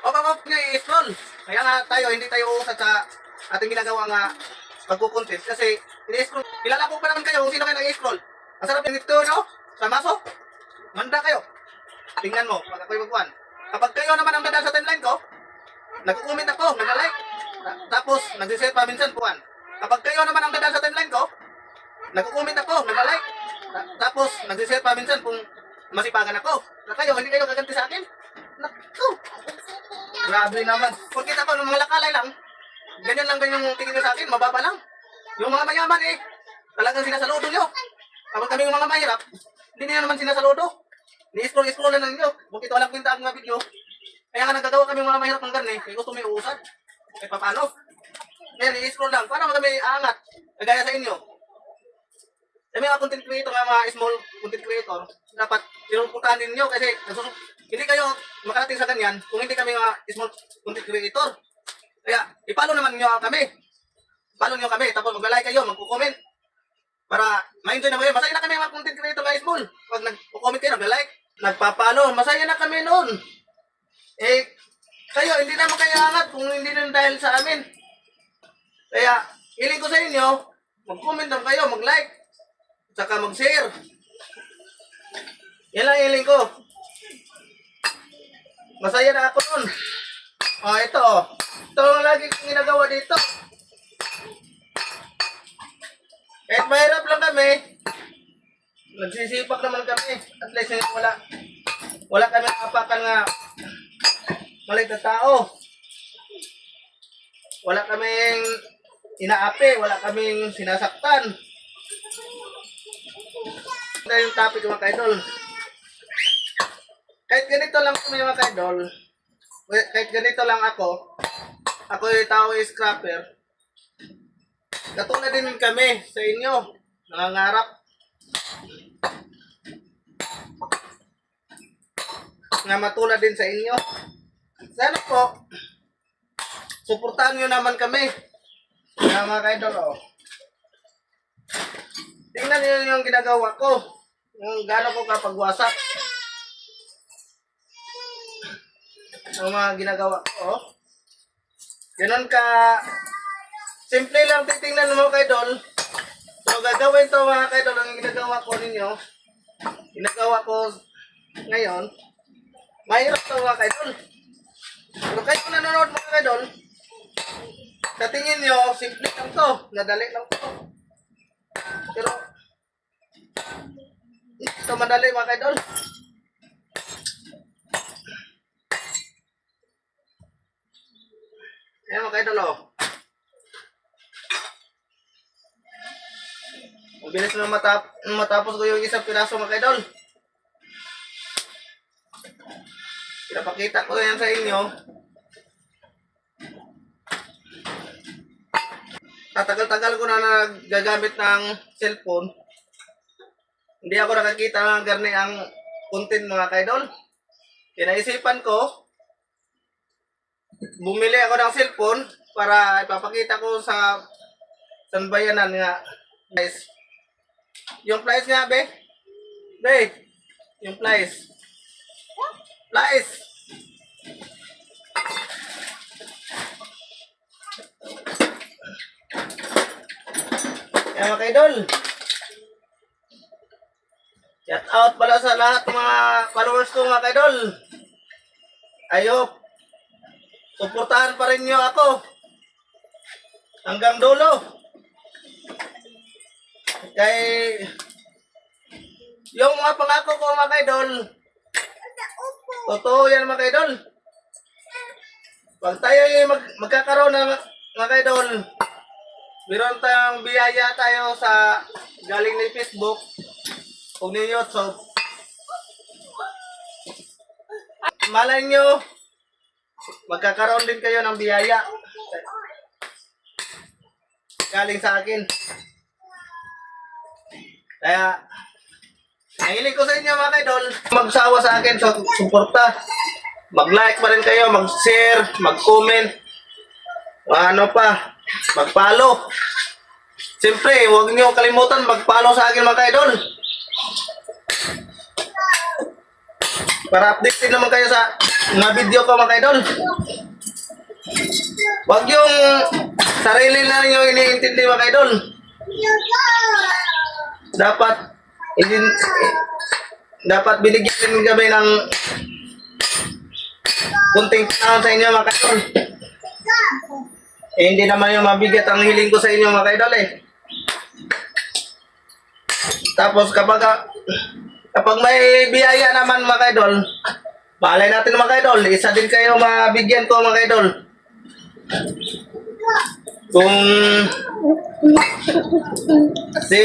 Pag i-scroll. Kaya nga tayo, hindi tayo uusad sa ating ginagawa nga pagkukontent. Kasi, ini-scroll. Kilala ko pa naman kayo kung sino kayo nag-i-scroll. Ang sarap nito, no? Sa maso. Manda kayo. Tingnan mo, pag ako'y magkuhan. Kapag kayo naman ang dadaan sa timeline ko, nag-comment ako, nag-like. Tapos, nag-share pa minsan kuhan. Kapag kayo naman ang dadaan sa timeline ko, nag-comment ako, nag-like. Tapos, nag-share pa minsan kung masipagan ako. Na kayo, hindi kayo gaganti sa akin. Naku! Grabe naman. Kung kita ko ng mga lakalay lang, ganyan lang ganyan yung tingin nyo sa akin, mababa lang. Yung mga mayaman eh, talagang sinasaludo nyo. Kapag kami yung mga mahirap, hindi nyo naman sinasaludo. Ni-scroll na lang nyo. Kung kita walang kwenta ang mga video, kaya nga nagagawa kami yung mga mahirap ng garni, kaya gusto may uusad. Eh paano? Ngayon, i-scroll lang. Paano kami aangat? Kagaya sa inyo. Sa mga content creator, mga small content creator, dapat sinulputahan ninyo kasi hindi kayo makarating sa ganyan kung hindi kami mga small content creator. Kaya, ipalo naman nyo kami. Ipalo nyo kami, tapos mag-like kayo, mag-comment. Para ma-enjoy na kayo. Masaya na kami mga content creator mga small. Pag nag-comment kayo, nag-like, nagpapalo, masaya na kami noon. Eh, kayo, hindi naman kayo angat kung hindi na dahil sa amin. Kaya, hiling ko sa inyo, mag-comment lang kayo, mag-like, saka mag-share. Yan lang hiling ko. Masaya na ako nun. Oh, ito oh. Ito ang lagi kong ginagawa dito. Kahit mahirap lang kami, nagsisipak naman kami. At least wala kami apakan nga maliit na tao. Wala kaming inaapi, wala kaming sinasaktan. Ito yung topic mga kaidol. Kahit ganito lang kami mga kaidol, kahit ganito lang ako yung tao yung scrapper, katulad din kami sa inyo, nangangarap na matulad din sa inyo. Sana po, suportahan nyo naman kami. Mga kaidol, oh. Tingnan nyo yung ginagawa ko. Yung gano'n ko kapag wasak. Ang mga ginagawa ko, oh. Ganun ka, simple lang titingnan ng mga kaidol. So, gagawin to mga kaidol, ang ginagawa ko ninyo. Ginagawa ko ngayon. Mahirap to mga kaidol. Pero kahit kung nanonood mga kaidol, sa tingin nyo, simple lang to. Nadali lang to. Pero, ito madali mga kaidol. Ayan mga kaidol, oh. Ang bilis na matapos ko yung isang piraso mga kaidol. Pinapakita ko yan sa inyo. Tatagal-tagal ko na nagagamit ng cellphone. Hindi ako nakakita ng garni ang content mga kaidol. Kinaisipan ko, bumili ako ng cellphone para ipapakita ko sa sanbayanan nga. Guys, yung price nga be? Be, yung price. Price. Yan mga kaidol. Shout out pala sa lahat ng mga followers ko mga kaidol. Ayop. Suportahan pa rin nyo ako. Hanggang dulo. Kay yung mga pangako ko mga kaidol, totoo yan mga kaidol. Pag tayo magkakaroon ng mga kaidol, meron tayong biyaya tayo sa galing ni Facebook o ni YouTube. Malay nyo, magkakaroon din kayo ng biyaya galing sa akin. Kaya, nahiling ko sa inyo mga kaidol, magsawa sa akin sa suporta. Mag-like pa rin kayo, mag-share, mag-comment, ano pa, mag-follow. Siyempre, huwag niyo kalimutan mag-follow sa akin mga kaidol. Para update din naman kayo sa mga video ko mga idol. Huwag yung sarili lang yung iniintindi mga idol. Dapat, hindi, dapat binigyan din kami ng kunting panahon sa inyo mga idol. Eh, hindi naman yung mabigat ang hiling ko sa inyo mga idol eh. Tapos kapag may biyaya naman mga idol, malay natin mga idol, isa din kayo mabigyan ko mga idol. Kung si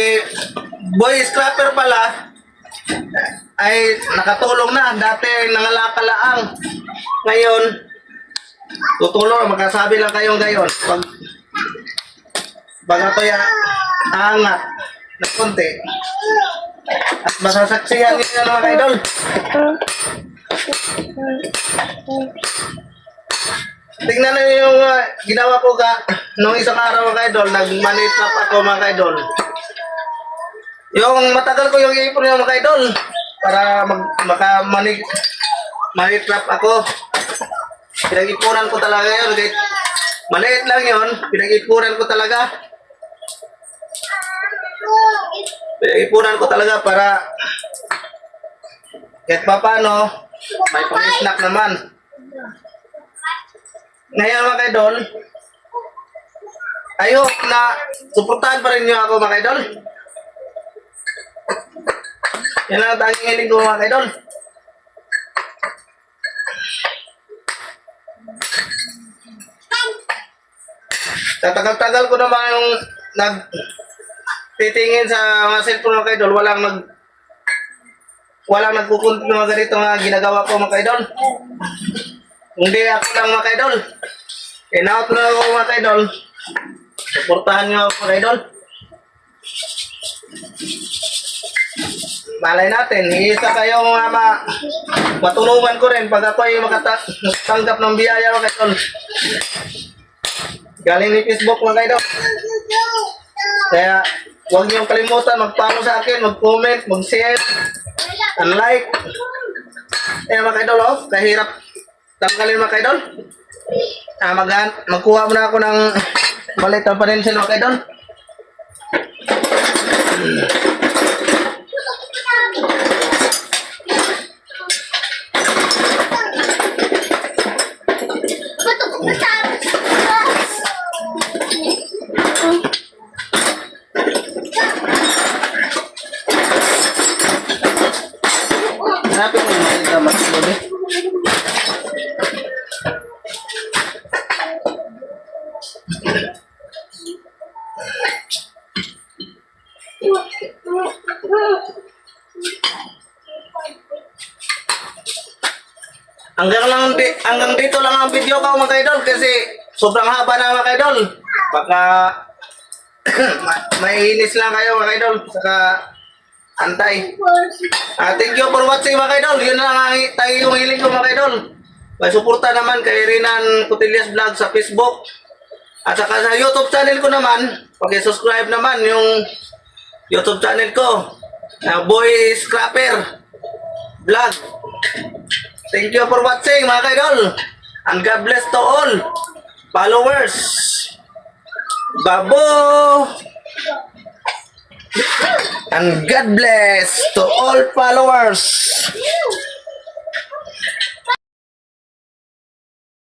Boy Scrapper pala ay nakatulong na, dati nangalakalaang. Ngayon, tutulong, magkasabi lang kayong gayon. Pag ako'y aangat na konti, at masasaksihan ninyo mga idol. Tingnan na yung ginawa ko nung isang araw mga idol, nag-money trap ako mga idol. Yung matagal ko yung ipon yung mga idol para maka-money trap ako. Pinag-ipunan ko talaga yun. Kahit maliit lang yun, pinag-ipunan ko talaga. Pinag-ipunan ko talaga para kahit pa paano, may pang-snack naman. Ngayon mga idol, ayok na suportahan pa rin nyo ako mga idol. Yan ang tanging hiling ko mga idol. Tatagal-tagal ko naman yung titingin sa mga cellphone mga idol, walang nagkukunti ng mga ganito nga ginagawa ko mga idol. Hindi ako lang mga idol. In-out na ako mga idol. Suportahan nyo ako mga idol. Malay natin, isa kayo mga matulungan ko rin pag ako ay makatanggap ng biyaya mga idol. Galing ni Facebook mga idol. Kaya huwag niyong kalimutan mag-follow sa akin, mag-comment, mag-share, and like. Kaya mga idol, kahirap tanggalin mga idol. Magkuha muna ako ng maliit na paninsin mga idol. Hanapin mo yung maliit na matulog eh. Hanggang dito lang ang video ko mga idol kasi sobrang haba na mga idol. Baka maiinis lang kayo mga idol. Saka antay. Thank you for watching mga idol. Yun lang ang yung hiling ko mga idol. May suporta naman kay Rinan Cotillas Vlog sa Facebook. At saka sa YouTube channel ko naman, pag-subscribe naman yung YouTube channel ko. Boy Scrapper Vlog. Thank you for watching mga idol. And God bless to all followers. Babo. And God bless to all followers.